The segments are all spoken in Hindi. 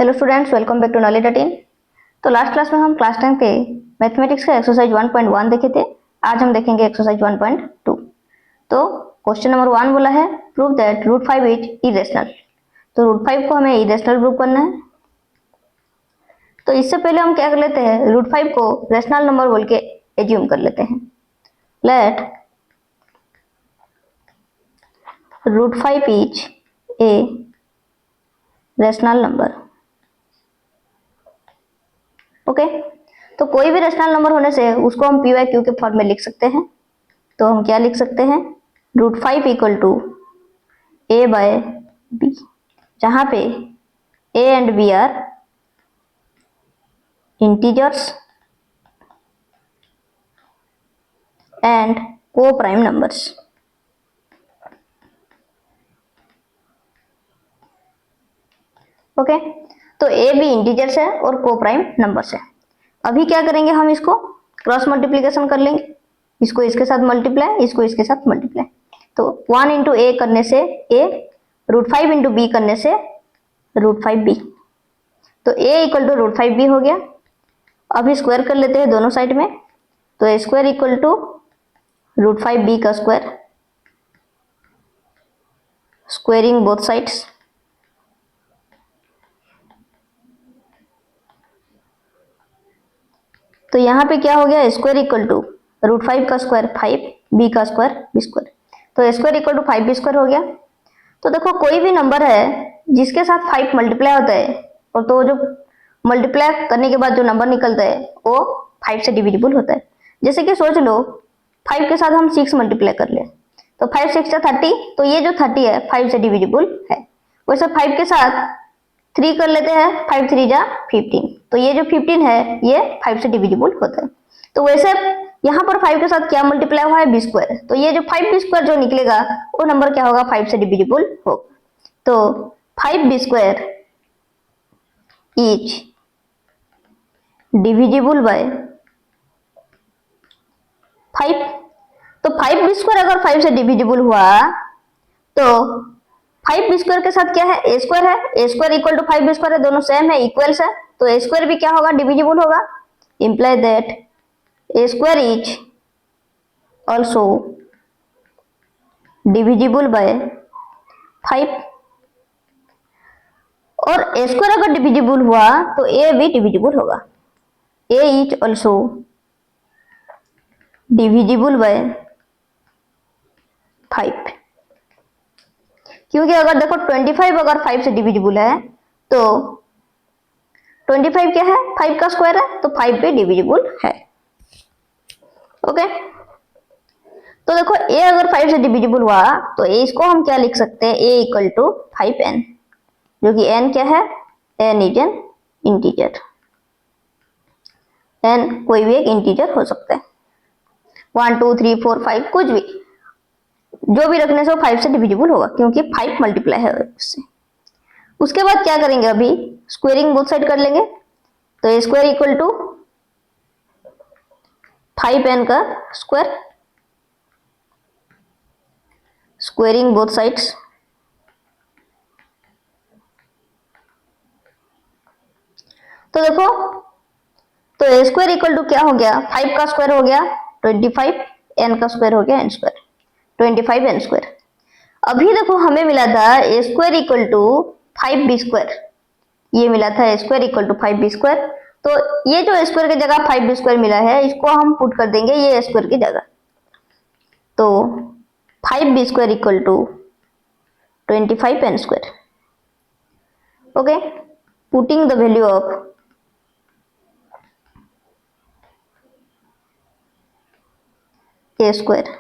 Hello students, welcome back to knowledge dot in. तो लास्ट क्लास में हम क्लास 10 के मैथमेटिक्स का एक्सरसाइज 1.1 देखे थे। आज हम देखेंगे एक्सरसाइज 1.2। तो क्वेश्चन नंबर 1 बोला है prove that root 5 is irrational. तो रूट 5 को हमें इरेशनल प्रूव करना है। तो इससे पहले हम क्या कर लेते हैं, रूट 5 को रेशनल नंबर बोल के एज्यूम कर लेते हैं। Let root 5 is a rational number. Okay, तो कोई भी रेशनल नंबर होने से उसको हम पी वाई क्यू के फॉर्म में लिख सकते हैं। तो हम क्या लिख सकते हैं, root 5 equal to a by b, जहां पे a and b are integers and coprime numbers. Okay, तो ए बी इंटीजर्स है और को प्राइम नंबर्स है। अभी क्या करेंगे, हम इसको क्रॉस मल्टीप्लीकेशन कर लेंगे। इसको इसके साथ मल्टीप्लाई, इसको इसके साथ मल्टीप्लाई। तो 1 इंटू ए करने से ए, रूट 5 इंटू बी करने से रूट 5 बी। तो a equal to root 5 b हो गया। अभी स्क्वायर कर लेते हैं दोनों साइड में। तो A square equal to root 5 B का स्क्वायर, स्क्वायरिंग बोथ साइड्स। तो यहाँ पे क्या हो गया, स्क्वायर इक्वल टू रूट 5 का स्क्वायर 5, बी का स्क्वायर बी स्क्वायर। तो square equal to 5 B square हो गया। तो देखो कोई भी नंबर है जिसके साथ 5 मल्टीप्लाई होता है, और तो जो मल्टीप्लाई करने के बाद जो नंबर निकलता है वो 5 से डिविजिबल होता है। जैसे कि सोच लो 5 के साथ हम 6 मल्टीप्लाई कर ले, तो 5 6 30, तो ये जो 30 है 5 से डिविजिबल है। वैसे 5 के साथ 3 कर लेते हैं, 5 3 जा 15, तो ये जो 15 है ये 5 से डिविजिबल होता है। तो वैसे यहाँ पर 5 के साथ क्या मल्टीप्लाई हुआ है, बी स्क्वायर। तो ये जो 5 बी स्क्वायर जो निकलेगा वो नंबर क्या होगा, 5 से डिविजिबल होगा। तो 5 B square is divisible by 5। तो 5 बी स्क्वायर अगर 5 से डिविजिबल हुआ तो 5 बी स्क्वायर के साथ क्या है, ए स्क्वायर है। A square equal to 5 B square है, दोनों सेम है, इक्वल्स है। तो ए स्क्वायर भी क्या होगा, डिविजिबल होगा। Imply that A square is also divisible by 5। और ए स्क्वायर अगर डिविजिबल हुआ तो ए भी डिविजिबल होगा। ए इज ऑल्सो डिविजिबल बाय 5, क्योंकि अगर देखो 25 अगर 5 से डिविजिबल है तो 25 क्या है, 5 का स्क्वायर है, तो 5 भी डिविजिबल है। ओके, तो देखो a अगर 5 से डिविजिबल हुआ तो a इसको हम क्या लिख सकते हैं, a इक्वल टू 5n, जो कि n क्या है, n is an integer. n कोई भी एक इंटीजर हो सकता है, 1 2 3 4 5 कुछ भी, जो भी रखने से वो 5 से डिविजिबल होगा, क्योंकि 5 मल्टीप्लाई है उससे। उसके बाद क्या करेंगे, अभी स्क्वायरिंग बोथ साइड कर लेंगे। तो a square equal to 5n का स्क्वायर, स्क्वायरिंग बोथ साइड्स। तो देखो, तो ए स्क्वायर इक्वल टू क्या हो गया, 5 का स्क्वायर हो गया 25, n का स्क्वायर हो गया n स्क्वायर, 25 n स्क्वायर। अभी देखो हमें मिला था A square equal to 5 B square, ये मिला था A square equal to 5 B square. तो ये जो स्क्वायर की जगह 5 बी स्क्वायर मिला है, इसको हम पुट कर देंगे ये स्क्वायर की जगह। तो 5 B square equal to 25 n square. Okay, putting the value of a square.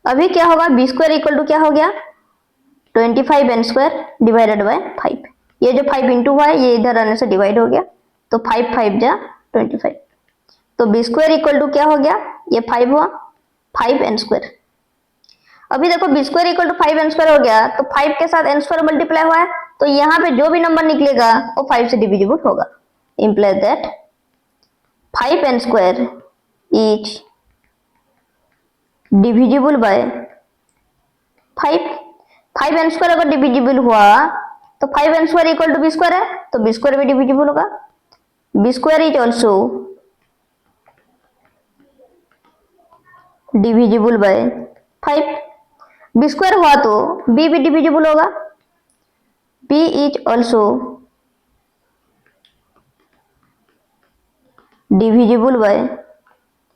अभी क्या होगा, बी स्क्वायर इक्वल टू क्या हो गया, 25 n स्क्वायर डिवाइडेड बाय 5। ये जो 5 इंटू हुआ है ये इधर आने से डिवाइड हो गया, तो 5 5 जा 25। तो बी स्क्वायर इक्वल टू क्या हो गया, ये 5 हुआ, 5 n स्क्वायर। अभी देखो b square equal to 5 n square हो गया, तो 5 के साथ n स्क्वायर मल्टीप्लाई हुआ है, तो यहाँ पे जो भी नंबर निकलेगा वो 5 से डिविजिबल होगा। Imply that 5 n square is divisible by 5। 5 n square अगर डिविजिबल हुआ तो 5n square equal to b square है, तो बी स्क्वायर भी डिविजिबल होगा। B square is also divisible by 5। B square हुआ तो बी भी डिविजिबल होगा। B is also divisible by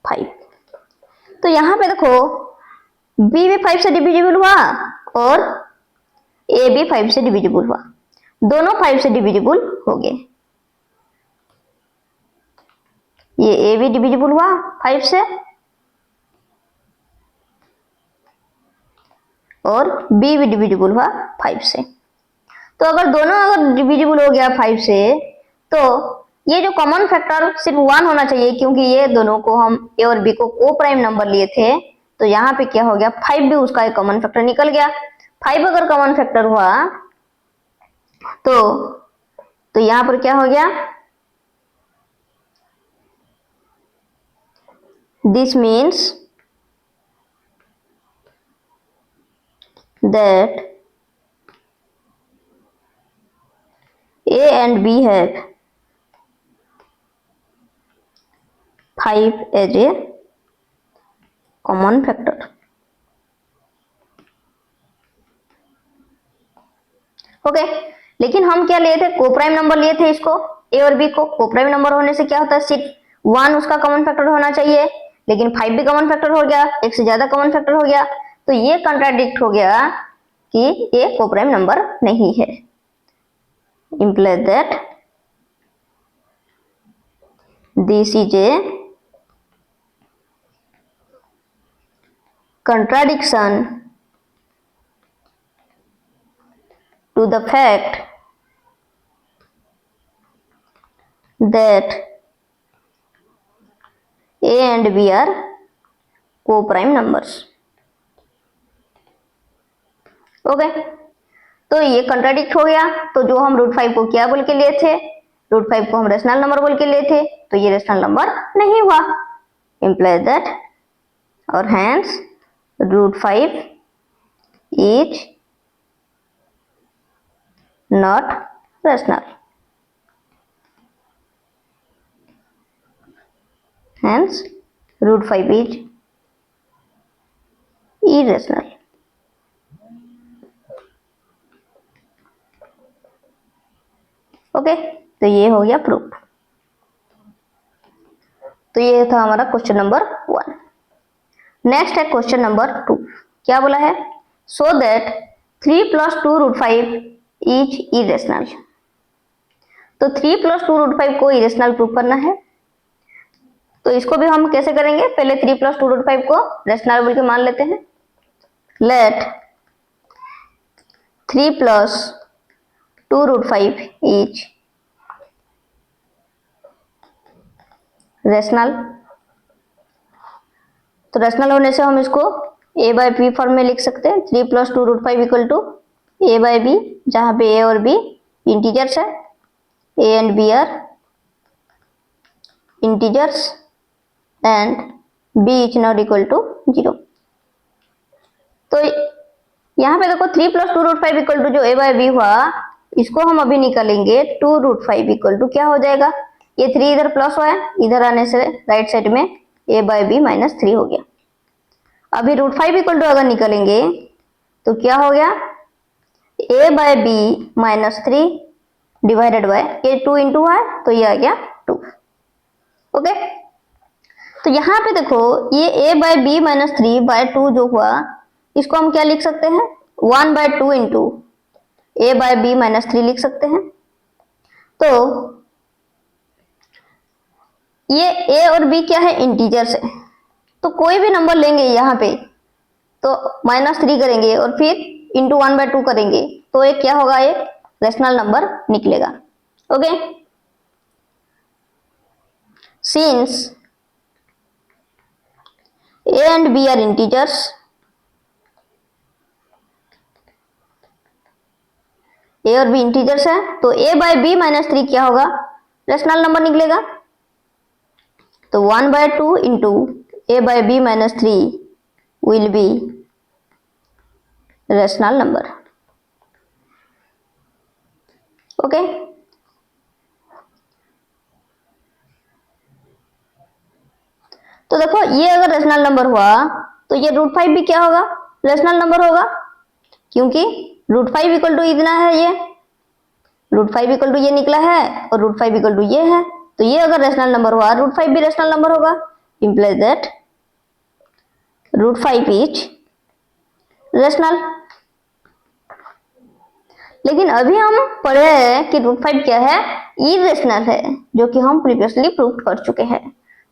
5। तो यहां पे देखो बी भी 5 से डिविजिबल हुआ और ए भी 5 से डिविजिबल हुआ, दोनों 5 से डिविजिबल हो गए। ये ए भी डिविजिबल हुआ 5 से और बी भी डिविजिबल हुआ 5 से। तो अगर दोनों अगर डिविजिबल हो गया 5 से, तो ये जो कॉमन फैक्टर सिर्फ 1 होना चाहिए, क्योंकि ये दोनों को हम ए और बी को को प्राइम नंबर लिए थे। तो यहाँ पे क्या हो गया, 5 भी उसका एक कॉमन फैक्टर निकल गया। 5 अगर कॉमन फैक्टर हुआ तो यहाँ पर क्या हो गया, this means that A and B have 5 as a common factor। Okay, लेकिन हम क्या लिए थे, को प्राइम नंबर लिए थे इसको, ए और बी को। को प्राइम नंबर होने से क्या होता है, सिर्फ 1 उसका कॉमन फैक्टर होना चाहिए, लेकिन 5 भी कॉमन फैक्टर हो गया, एक से ज्यादा कॉमन फैक्टर हो गया, तो ये कंट्राडिक्ट हो गया कि ये को प्राइम नंबर नहीं है। implies that this is a contradiction to the fact that A and B are co-prime numbers। Okay, तो ये कंट्राडिक्ट हो गया। तो जो हम √5 को क्या बोल के लिए थे, √5 को हम रेशनल नंबर बोल के लिए थे, तो ये रेशनल नंबर नहीं हुआ। implies that और hence √5 is not rational, hence √5 is irrational। Okay, तो ये हो गया प्रूफ। तो ये था हमारा क्वेश्चन नंबर 1। नेक्स्ट है क्वेश्चन नंबर 2। क्या बोला है, सो दैट 3 + 2 √5 इज इरेशनल। तो 3 + 2 √5 को इरेशनल प्रूफ करना है। तो इसको भी हम कैसे करेंगे, पहले 3 + 2 √5 को रेशनल बोल के मान लेते हैं। Let 3 + 2 √5 is rational. तो रेशनल होने से हम इसको a/b फॉर्म में लिख सकते हैं। 3 + 2 √5 इक्वल टू a/b, जहां पे a और b इंटीजर्स है, a and b are integers and b is not equal to 0। तो यहाँ पे देखो 3 + 2 √5 इक्वल टू जो a/b हुआ, इसको हम अभी निकालेंगे। 2 √5 इक्वल टू क्या हो जाएगा, ये 3 इधर प्लस हुआ है, इधर आने से राइट साइड में a/b -3 हो गया। अभी √5 इक्वल टू अगर निकालेंगे तो क्या हो गया, a/b -3 डिवाइडेड बाय ये 2 इंटू है, तो ये आ गया 2। ओके, तो यहाँ पे देखो ये a/b -3/2 जो हुआ, इसको हम क्या लिख सकते हैं, 1/2 इंटू a/b -3 लिख सकते हैं। तो ये a और b क्या है, इंटीजर्स है। तो कोई भी नंबर लेंगे यहाँ पे तो -3 करेंगे और फिर इंटू 1/2 करेंगे, तो ये क्या होगा, एक रेशनल नंबर निकलेगा। Okay, since a and b are integers, a और b इंटीजर्स है, तो a/b -3 क्या होगा, रेशनल नंबर निकलेगा। तो 1/2 into a/b -3 will be rational number. Okay, तो देखो ये अगर रेशनल नंबर हुआ तो ये रूट फाइव भी क्या होगा, रेशनल नंबर होगा, क्योंकि रूट फाइव इक्वल टू इतना है, ये रूट फाइव इक्वल टू ये निकला है और रूट फाइव इक्वल टू ये है, तो ये अगर रेशनल नंबर हुआ रूट फाइव भी रेशनल नंबर होगा, implies that root five is rational. लेकिन अभी हम पढ़े हैं कि रूट फाइव क्या है, इरेशनल है, जो कि हम प्रीवियसली प्रूव कर चुके हैं।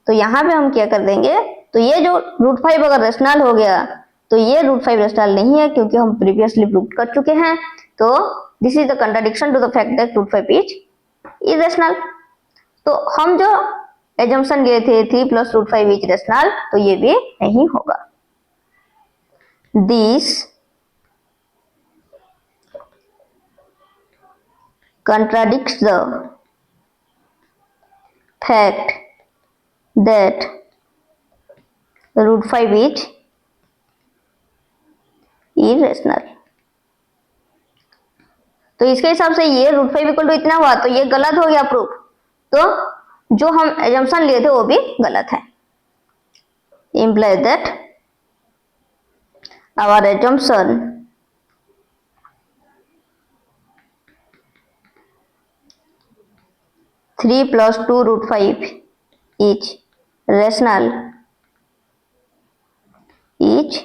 तो यहाँ पे हम क्या कर देंगे, तो ये जो रूट फाइव अगर रेशनल हो गया तो ये रूट फाइव रेशनल नहीं है, क्योंकि हम प्रीवियसली प्रूव कर चुके हैं। तो this is the contradiction to the fact that root five is irrational. तो हम जो एजम्पशन लिए थे 3 plus root five is rational, तो ये भी नहीं होगा। This contradicts the fact that root 5 is irrational। तो इसके हिसाब से ये रूट फाइव इक्वल टू इतना हुआ, तो ये गलत हो गया प्रूफ, तो जो हम एजम्पशन लिए थे वो भी गलत है। implies that our assumption three plus two root five is rational इज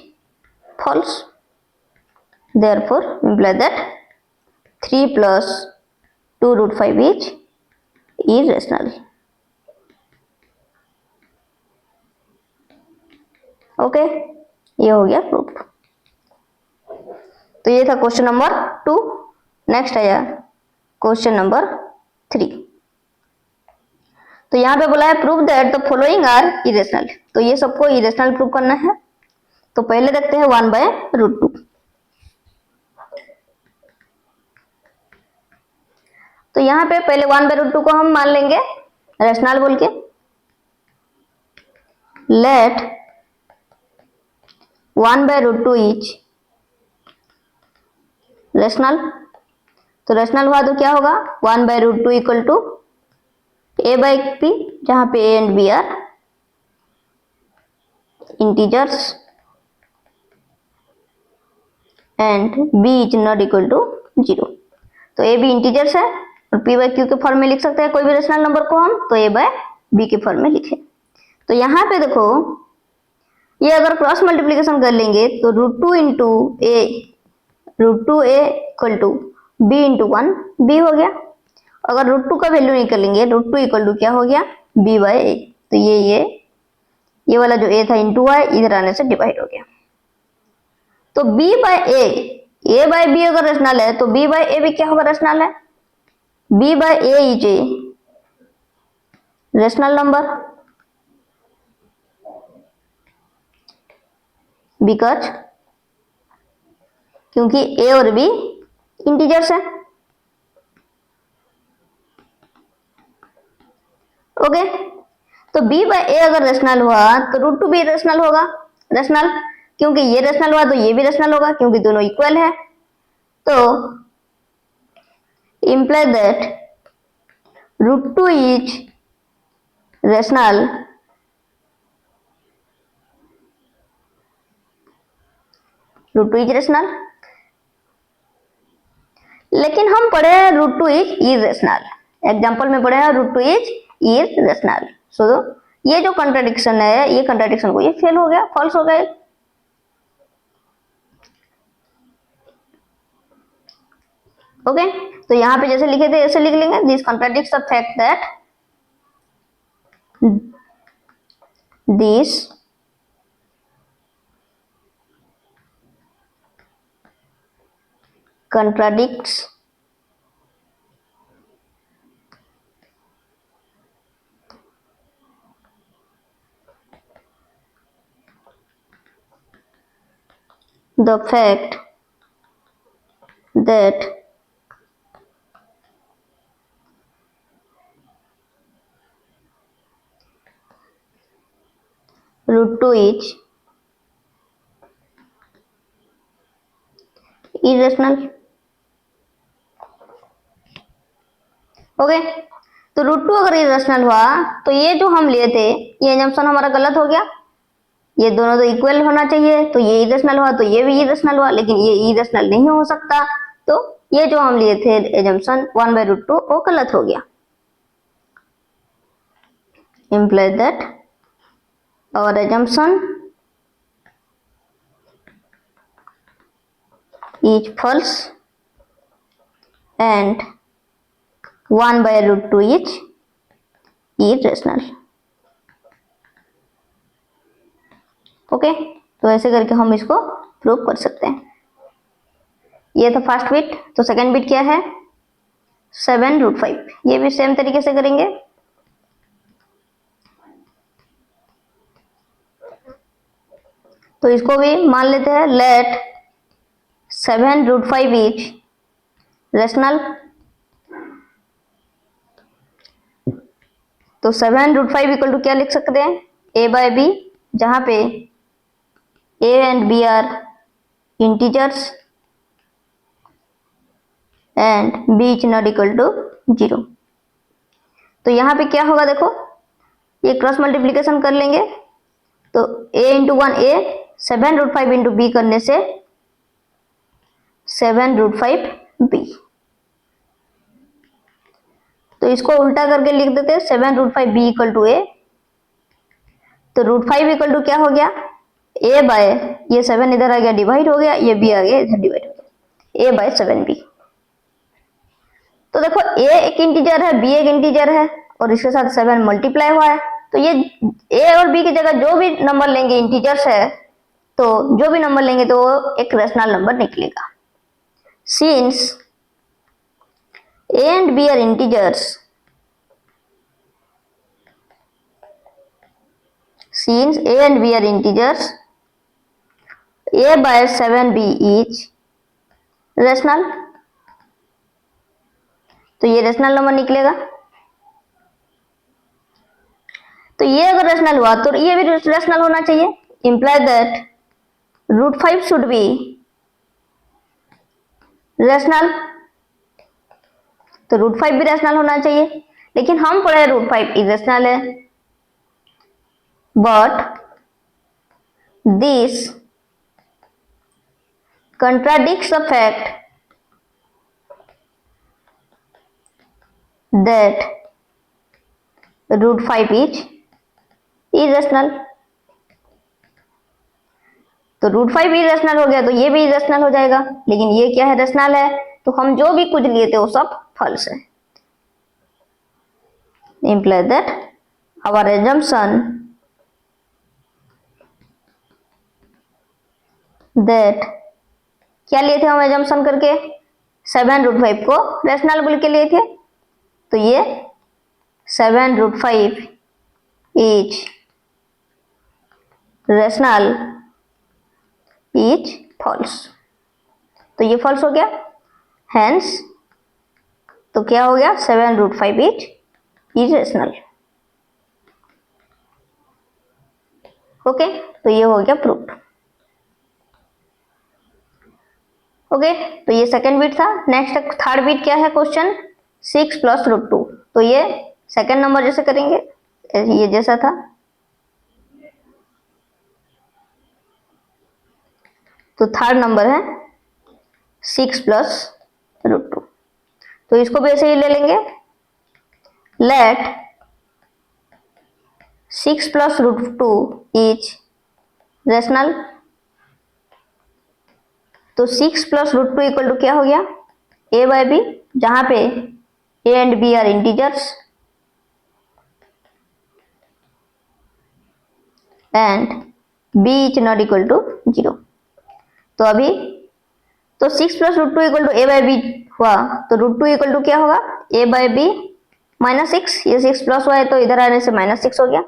false, therefore imply that 3 plus 2 root 5 is irrational। Okay, ये हो गया प्रूफ। तो ये था क्वेश्चन नंबर 2। नेक्स्ट आया क्वेश्चन नंबर 3। तो यहाँ पे बोला है prove that the following are irrational. तो ये सबको इरेशनल प्रूव करना है। तो पहले देखते हैं 1/√2। तो यहाँ पे पहले 1/√2 को हम मान लेंगे रेशनल बोल के। Let 1/√2 is rational. तो रेशनल हुआ तो क्या होगा, 1/√2 इक्वल टू a/b, जहां पे a and b are integers and b is not equal to 0। तो a b इंटीजर्स है और p/q के फॉर्म में लिख सकते हैं कोई भी रेशनल नंबर को हम, तो a/b के फॉर्म में लिखे। तो यहाँ पे देखो ये अगर क्रॉस मल्टीप्लीकेशन कर लेंगे तो √2 into a, √2a equal to b into 1 b हो गया। अगर √2 का वैल्यू निकालेंगे, √2 इक्वल टू क्या हो गया, b/a। तो ये वाला जो a था इंटू y इधर आने से डिवाइड हो गया। तो b/a, a/b अगर रेशनल है तो b/a भी क्या होगा, रेशनल है। b/a is a rational number because क्योंकि a और b इंटीजर्स है। ओके, तो b/a अगर रेशनल हुआ तो √2 भी रेशनल होगा, रेशनल, क्योंकि ये रेशनल हुआ तो ये भी रेशनल होगा, क्योंकि दोनों इक्वल है। तो imply that √2 is rational √2 is rational. लेकिन हम पढ़े हैं √2 इज इरेशनल, एग्जाम्पल में पढ़े हैं √2 इज इरेशनल। सो ये जो कंट्राडिक्शन है, ये कंट्राडिक्शन को ये फेल हो गया, फॉल्स हो गया। ओके, तो यहाँ पे जैसे लिखे थे ऐसे लिख लेंगे, this contradicts the fact that this contradicts the fact that √2 is irrational। Okay, तो √2 अगर इरेशनल हुआ तो ये जो हम लिए थे ये एजम्पशन हमारा गलत हो गया। ये दोनों तो इक्वल होना चाहिए, तो ये इरेशनल हुआ तो ये भी इरेशनल हुआ, लेकिन ये इरेशनल नहीं हो सकता, तो ये जो हम लिए थे एजम्पशन 1/√2 वो गलत हो गया। implies that our assumption is false and 1/√2 is irrational। Okay, तो ऐसे करके हम इसको प्रूव कर सकते हैं। ये था फर्स्ट बिट। तो सेकंड बिट क्या है? 7√5। ये भी सेम तरीके से करेंगे। तो इसको भी मान लेते हैं, लेट 7√5 इज रेशनल। तो 7√5 इक्वल टू क्या लिख सकते हैं? a/b, जहां पे a and b are integers and b is not equal to 0। तो यहाँ पे क्या होगा देखो, ये क्रॉस मल्टीप्लीकेशन कर लेंगे, तो a into 1 a, 7√5 into b करने से 7√5b। तो इसको उल्टा करके लिख देते हैं, 7√5b इक्वल टू a। तो √5 इक्वल टू क्या हो गया? a बाय, ये 7 इधर आ गया डिवाइड हो गया, ये b आ गया इधर डिवाइड हो गया, a बाय 7b। तो देखो a एक इंटीजर है, b एक इंटीजर है, और इसके साथ 7 मल्टीप्लाई हुआ है, तो ये a और b की जगह जो भी नंबर लेंगे इंटीजर्स है, तो जो भी नंबर लेंगे तो वो एक रेशनल नंबर निकलेगा। Since a and b are integers, since a and b are integers, a by 7b is rational। तो ये रेशनल नंबर निकलेगा। तो ये अगर रेशनल हुआ तो ये भी रेशनल होना चाहिए। Imply that √5 should be rational. तो √5 भी रेशनल होना चाहिए, लेकिन हम पढ़े √5 इरेशनल है। But this contradicts the fact that √5 is irrational। तो √5 irrational हो गया तो ये भी irrational हो जाएगा, लेकिन ये क्या है? रेशनल है। तो हम जो भी कुछ लिए थे वो सब फॉल्स है। Imply that our assumption that क्या लिए थे हम assumption करके? 7√5 को रेशनल बोल के लिए थे, तो ये 7√5 इज रेशनल इज फॉल्स। तो ये फॉल्स हो गया, हेंस तो क्या हो गया? 7√5 इज इरेशनल। ओके, तो ये हो गया प्रूफ। ओके, तो ये सेकंड बिट था। नेक्स्ट थर्ड बिट क्या है? क्वेश्चन 6 + √2। तो ये सेकंड नंबर जैसे करेंगे, ये जैसा था। तो थर्ड नंबर है 6 + √2। तो इसको भी ऐसे ही ले लेंगे, लेट 6 + √2 इज रेशनल। तो 6 + √2 इक्वल टू क्या हो गया? a/b, जहां पे a and b are integers and b is not equal to 0। तो अभी तो 6 + √2 इक्वल टू a/b हुआ, तो √2 इक्वल टू क्या होगा? a/b -6। ये 6 प्लस हुआ है तो इधर आने से -6 हो गया।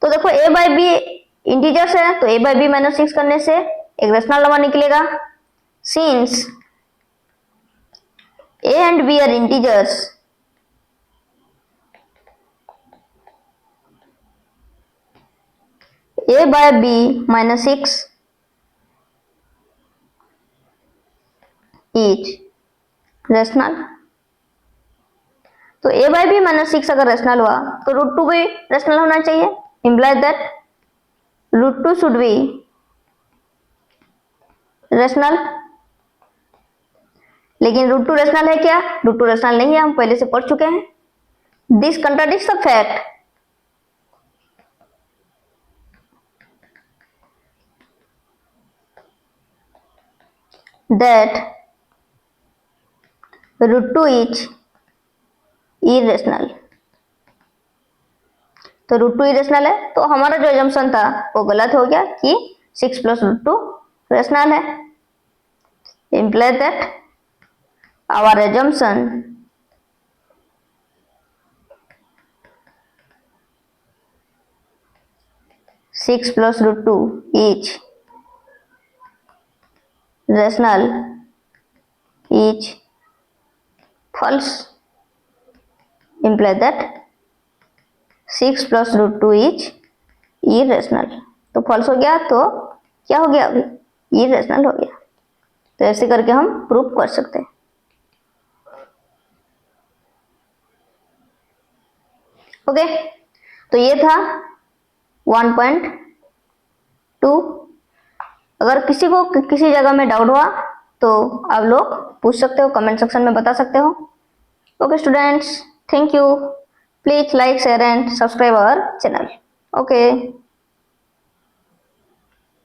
तो देखो a/b इंटीजर्स है, तो a/b -6 करने से एक रेशनल नंबर निकलेगा। Since a and b are integers, a/b -6 is rational। तो a बाई बी माइनस 6 अगर रेशनल हुआ तो रूट टू भी रेशनल होना चाहिए, implies that root two should be rational. लेकिन रूट टू रेशनल है क्या? रूट टू रेशनल नहीं है, हम पहले से पढ़ चुके हैं। This contradicts the fact that root 2 is irrational। तो रूट टू इरेशनल है, तो हमारा जो एजम्पशन था वो गलत हो गया कि 6 प्लस रूट टू रेशनल है। Imply that our assumption six plus root two is rational is false, imply that 6 plus root 2 is irrational। तो false हो गया, तो क्या हो गया? अभी irrational हो गया। तो ऐसे करके हम प्रूफ कर सकते हैं। ओके, तो ये था 1.2। अगर किसी को किसी जगह में डाउट हुआ तो आप लोग पूछ सकते हो, कमेंट सेक्शन में बता सकते हो। Okay students, thank you. Please like, share and subscribe our channel. Okay.